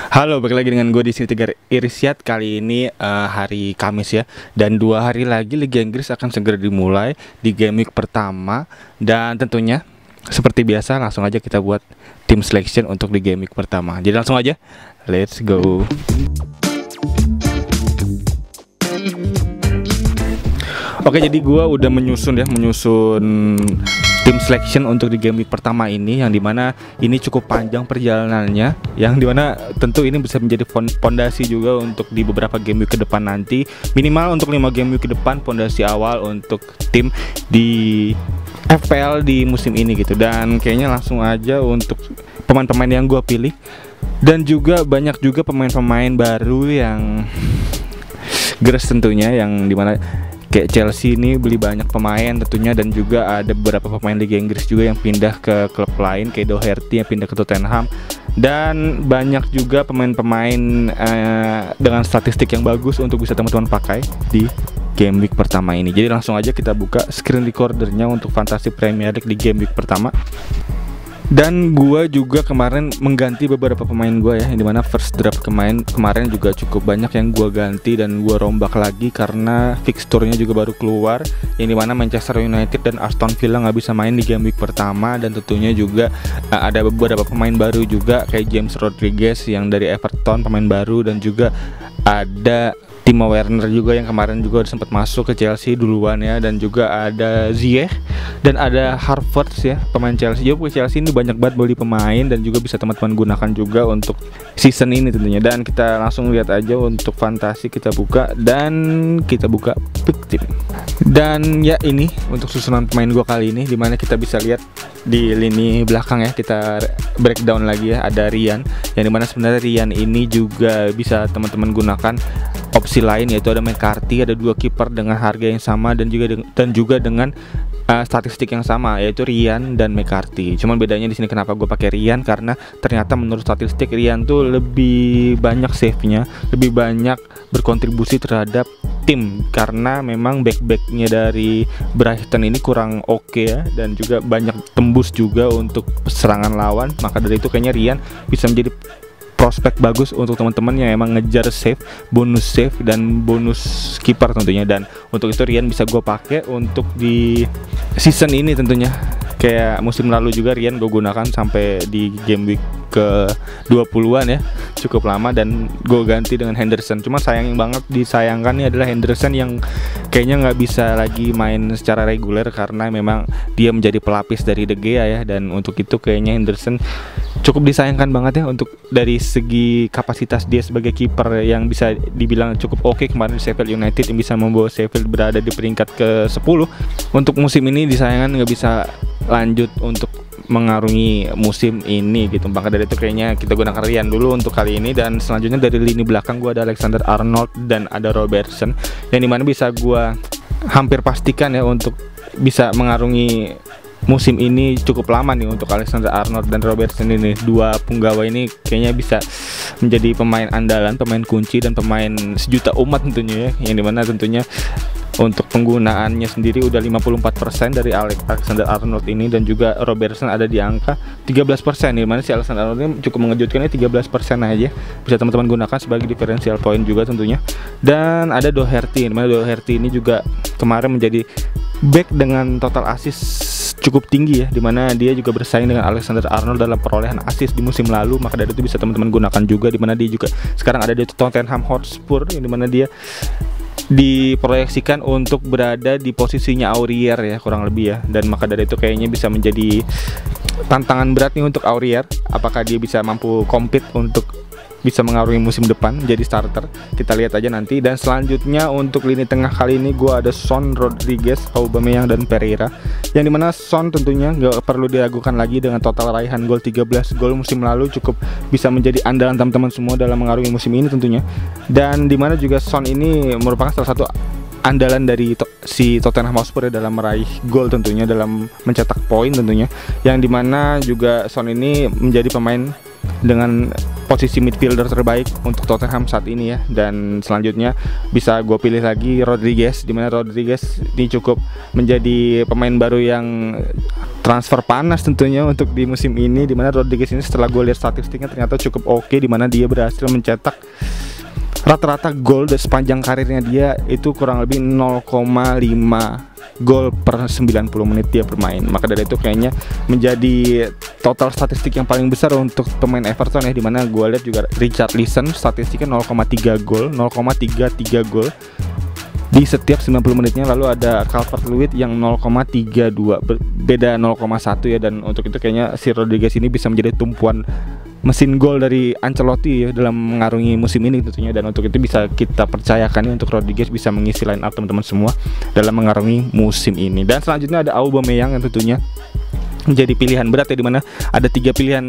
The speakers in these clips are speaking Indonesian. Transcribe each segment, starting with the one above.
Halo, balik lagi dengan gue di sini Tegar Irsyad. Kali ini hari Kamis ya, dan 2 hari lagi Liga Inggris akan segera dimulai di game week pertama. Dan tentunya seperti biasa langsung aja kita buat tim selection untuk di game week pertama. Jadi langsung aja, let's go. Oke, jadi gue udah menyusun tim selection untuk di game week pertama ini, yang dimana ini cukup panjang perjalanannya, yang dimana tentu ini bisa menjadi fondasi juga untuk di beberapa game week ke depan nanti. Minimal untuk 5 game week ke depan, fondasi awal untuk tim di FPL di musim ini gitu. Dan kayaknya langsung aja untuk pemain-pemain yang gue pilih, dan juga banyak juga pemain-pemain baru yang geres tentunya, yang dimana kayak Chelsea ini beli banyak pemain tentunya, dan juga ada beberapa pemain Liga Inggris juga yang pindah ke klub lain kayak Doherty yang pindah ke Tottenham, dan banyak juga pemain-pemain dengan statistik yang bagus untuk bisa teman-teman pakai di game week pertama ini. Jadi langsung aja kita buka screen recordernya untuk Fantasy Premier League di game week pertama. Dan gue juga kemarin mengganti beberapa pemain gue ya, yang dimana first draft kemarin juga cukup banyak yang gue ganti dan gue rombak lagi karena fixturnya juga baru keluar, yang dimana Manchester United dan Aston Villa nggak bisa main di game week pertama. Dan tentunya juga ada beberapa pemain baru juga kayak James Rodriguez yang dari Everton, pemain baru, dan juga ada Timo Werner juga yang kemarin juga sempat masuk ke Chelsea duluan ya, dan juga ada Ziyech dan ada Harvard ya, pemain Chelsea. Jadi Chelsea ini banyak banget beli pemain dan juga bisa teman-teman gunakan juga untuk season ini tentunya. Dan kita langsung lihat aja untuk fantasi, kita buka dan kita buka pick team. Dan ya, ini untuk susunan pemain gua kali ini, dimana kita bisa lihat di lini belakang ya, kita breakdown lagi ya. Ada Rian, yang dimana sebenarnya Rian ini juga bisa teman-teman gunakan opsi lain, yaitu ada McCarthy, ada 2 kiper dengan harga yang sama dan juga dengan statistik yang sama, yaitu Rian dan McCarthy. Cuman bedanya di sini kenapa gue pakai Rian, karena ternyata menurut statistik Rian tuh lebih banyak save-nya, lebih banyak berkontribusi terhadap tim, karena memang back-backnya dari Brighton ini kurang oke ya, dan juga banyak tembus juga untuk serangan lawan. Maka dari itu kayaknya Rian bisa menjadi prospek bagus untuk teman-teman yang emang ngejar bonus save dan bonus kiper tentunya. Dan untuk itu Rian bisa gue pakai untuk di season ini tentunya. Kayak musim lalu juga Rian gue gunakan sampai di game week ke 20-an ya, cukup lama, dan gue ganti dengan Henderson. Cuma disayangkan nih adalah Henderson yang kayaknya nggak bisa lagi main secara reguler karena memang dia menjadi pelapis dari De Gea ya. Dan untuk itu kayaknya Henderson cukup disayangkan banget ya, untuk dari segi kapasitas dia sebagai kiper yang bisa dibilang cukup oke kemarin di Sheffield United, yang bisa membawa Sheffield berada di peringkat ke-10. Untuk musim ini disayangkan nggak bisa lanjut untuk mengarungi musim ini gitu. Maka dari itu kayaknya kita gunakan Rian dulu untuk kali ini. Dan selanjutnya dari lini belakang gue ada Alexander-Arnold dan ada Robertson, yang dimana bisa gue hampir pastikan ya untuk bisa mengarungi musim ini cukup lama nih. Untuk Alexander-Arnold dan Robertson ini, 2 punggawa ini kayaknya bisa menjadi pemain andalan, pemain kunci, dan pemain sejuta umat tentunya ya, yang dimana tentunya untuk penggunaannya sendiri udah 54% dari Alexander-Arnold ini, dan juga Robertson ada di angka 13%, di mana si Alexander-Arnold ini cukup mengejutkan ya, 13% aja bisa teman-teman gunakan sebagai differential point juga tentunya. Dan ada Doherty, di mana Doherty ini juga kemarin menjadi back dengan total assist cukup tinggi ya, dimana dia juga bersaing dengan Alexander-Arnold dalam perolehan assist di musim lalu. Maka dari itu bisa teman-teman gunakan juga, dimana dia juga sekarang ada di Tottenham Hotspur, yang dimana dia diproyeksikan untuk berada di posisinya Aurier ya, kurang lebih ya. Dan maka dari itu kayaknya bisa menjadi tantangan berat nih untuk Aurier, apakah dia bisa mampu compete untuk bisa mengarungi musim depan jadi starter. Kita lihat aja nanti. Dan selanjutnya untuk lini tengah kali ini gue ada Son, Rodriguez, Aubameyang, dan Pereira, yang dimana Son tentunya nggak perlu diragukan lagi dengan total raihan gol 13 gol musim lalu, cukup bisa menjadi andalan teman-teman semua dalam mengarungi musim ini tentunya. Dan dimana juga Son ini merupakan salah satu andalan dari si Tottenham Hotspur dalam meraih gol tentunya, dalam mencetak poin tentunya, yang dimana juga Son ini menjadi pemain dengan posisi midfielder terbaik untuk Tottenham saat ini ya. Dan selanjutnya bisa gue pilih lagi Rodriguez, dimana Rodriguez ini cukup menjadi pemain baru yang transfer panas tentunya untuk di musim ini, dimana Rodriguez ini setelah gue lihat statistiknya ternyata cukup oke, dimana dia berhasil mencetak rata-rata gol dari sepanjang karirnya dia itu kurang lebih 0,5 gol per 90 menit dia bermain. Maka dari itu kayaknya menjadi total statistik yang paling besar untuk pemain Everton ya, dimana gue lihat juga Richarlison statistiknya 0,3 gol, 0,33 gol di setiap 90 menitnya. Lalu ada Calvert-Lewin yang 0,32, beda 0,1 ya. Dan untuk itu kayaknya si Rodriguez ini bisa menjadi tumpuan mesin gol dari Ancelotti ya dalam mengarungi musim ini tentunya. Dan untuk itu bisa kita percayakan ya, untuk Rodriguez bisa mengisi line up teman-teman semua dalam mengarungi musim ini. Dan selanjutnya ada Aubameyang yang tentunya menjadi pilihan berat ya, dimana ada 3 pilihan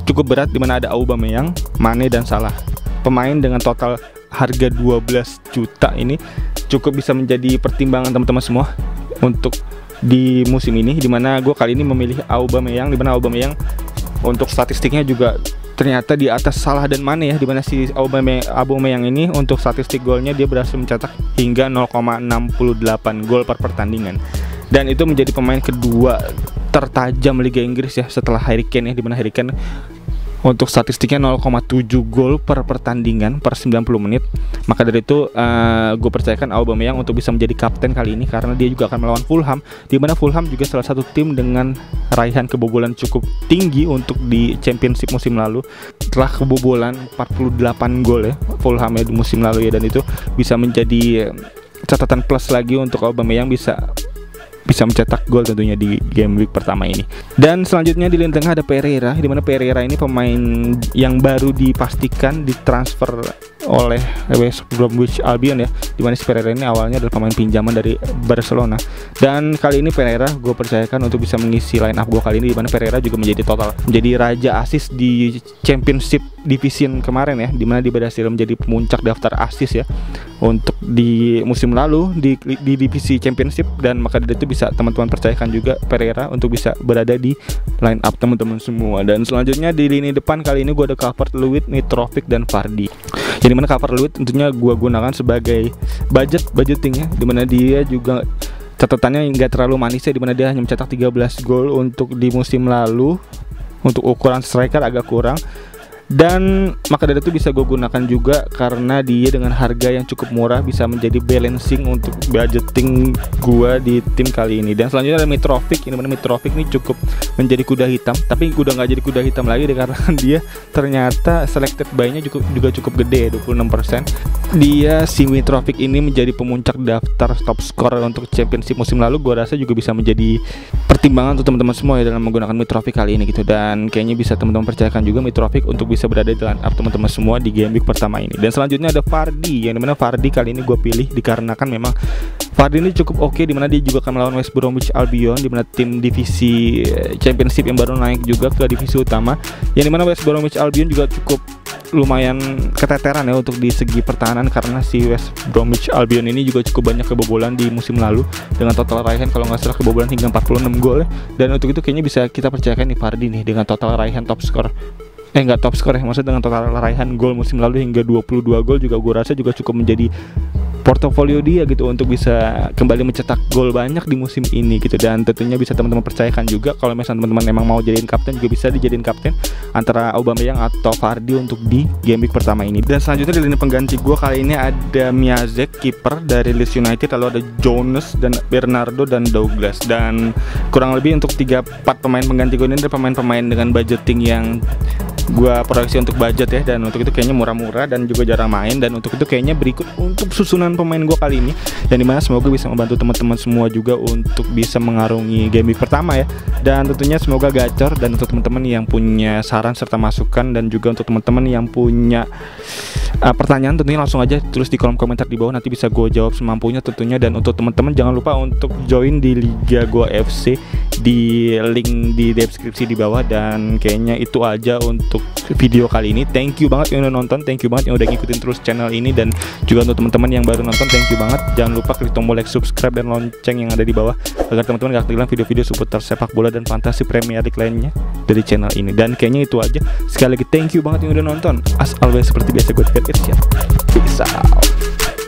cukup berat, dimana ada Aubameyang, Mane dan Salah. Pemain dengan total harga 12 juta ini cukup bisa menjadi pertimbangan teman-teman semua untuk di musim ini, dimana gue kali ini memilih Aubameyang, dimana Aubameyang untuk statistiknya juga ternyata di atas Salah dan Mane ya, dimana si Aubameyang ini untuk statistik golnya dia berhasil mencetak hingga 0,68 gol per pertandingan. Dan itu menjadi pemain kedua tertajam Liga Inggris ya setelah Harry Kane ya, dimana Harry Kane untuk statistiknya 0,7 gol per pertandingan per 90 menit. Maka dari itu gue percayakan Aubameyang untuk bisa menjadi kapten kali ini, karena dia juga akan melawan Fulham, di mana Fulham juga salah satu tim dengan raihan kebobolan cukup tinggi untuk di Championship musim lalu. Telah kebobolan 48 gol ya Fulham ya di musim lalu ya, dan itu bisa menjadi catatan plus lagi untuk Aubameyang bisa mencetak gol tentunya di game week pertama ini. Dan selanjutnya di lini tengah ada Pereira, di mana Pereira ini pemain yang baru dipastikan ditransfer oleh West Bromwich Albion ya, di mana si Pereira ini awalnya adalah pemain pinjaman dari Barcelona. Dan kali ini Pereira gue percayakan untuk bisa mengisi line up gue kali ini, di mana Pereira juga menjadi raja assist di Championship Division kemarin ya, di mana dia berhasil menjadi pemuncak daftar assist ya untuk di musim lalu di divisi Championship. Dan maka dari itu bisa teman-teman percayakan juga Pereira untuk bisa berada di line up teman-teman semua. Dan selanjutnya di lini depan kali ini gue ada Calvert-Lewin, Mitrovic dan Vardy. Jadi mana Calvert-Lewin tentunya gue gunakan sebagai budgeting ya, dimana dia juga catatannya nggak terlalu manis ya, dimana dia hanya mencetak 13 gol untuk di musim lalu. Untuk ukuran striker agak kurang. Dan maka dari itu bisa gue gunakan juga karena dia dengan harga yang cukup murah bisa menjadi balancing untuk budgeting gue di tim kali ini. Dan selanjutnya ada Mitrovic, ini mana Mitrovic ini cukup menjadi kuda hitam, tapi udah nggak jadi kuda hitam lagi karena dia ternyata selected buy-nya juga cukup gede, 26%. Dia si Mitrovic ini menjadi pemuncak daftar top scorer untuk Championship musim lalu. Gue rasa juga bisa menjadi pertimbangan untuk teman-teman semua ya dalam menggunakan Mitrovic kali ini gitu. Dan kayaknya bisa teman-teman percayakan juga Mitrovic untuk bisa berada di line up teman-teman semua di game week pertama ini. Dan selanjutnya ada Vardy, yang dimana Vardy kali ini gue pilih dikarenakan memang Vardy ini cukup oke, dimana dia juga akan melawan West Bromwich Albion, dimana tim divisi Championship yang baru naik juga ke divisi utama, yang dimana West Bromwich Albion juga cukup lumayan keteteran ya untuk di segi pertahanan, karena si West Bromwich Albion ini juga cukup banyak kebobolan di musim lalu dengan total raihan kalau nggak salah kebobolan hingga 46 gol ya. Dan untuk itu kayaknya bisa kita percayakan nih Vardy nih dengan total raihan top skor. Nggak top skor ya, maksudnya dengan total raihan gol musim lalu hingga 22 gol juga gue rasa juga cukup menjadi portofolio dia gitu untuk bisa kembali mencetak gol banyak di musim ini gitu. Dan tentunya bisa teman-teman percayakan juga kalau misalnya teman-teman emang mau jadiin kapten juga bisa dijadiin kapten antara Aubameyang atau Vardy untuk di game week pertama ini. Dan selanjutnya di lini pengganti gue kali ini ada Miazek, kiper dari Leeds United, lalu ada Jonas dan Bernardo dan Douglas. Dan kurang lebih untuk 3-4 pemain pengganti gue ini ada pemain-pemain dengan budgeting yang gua proyeksi untuk budget ya, dan untuk itu kayaknya murah-murah dan juga jarang main. Dan untuk itu kayaknya berikut untuk susunan pemain gua kali ini, yang dimana semoga bisa membantu teman-teman semua juga untuk bisa mengarungi game week pertama ya. Dan tentunya semoga gacor. Dan untuk teman-teman yang punya saran serta masukan, dan juga untuk teman-teman yang punya pertanyaan tentunya langsung aja tulis di kolom komentar di bawah, nanti bisa gue jawab semampunya tentunya. Dan untuk teman-teman jangan lupa untuk join di Liga Goa FC di link di deskripsi di bawah. Dan kayaknya itu aja untuk video kali ini. Thank you banget yang udah nonton, thank you banget yang udah ngikutin terus channel ini, dan juga untuk teman-teman yang baru nonton thank you banget. Jangan lupa klik tombol like, subscribe, dan lonceng yang ada di bawah agar teman-teman gak ketinggalan video-video seputar sepak bola dan fantasi Premier League lainnya dari channel ini. Dan kayaknya itu aja. Sekali lagi thank you banget yang udah nonton. As always seperti biasa gue Irsyad. Peace out.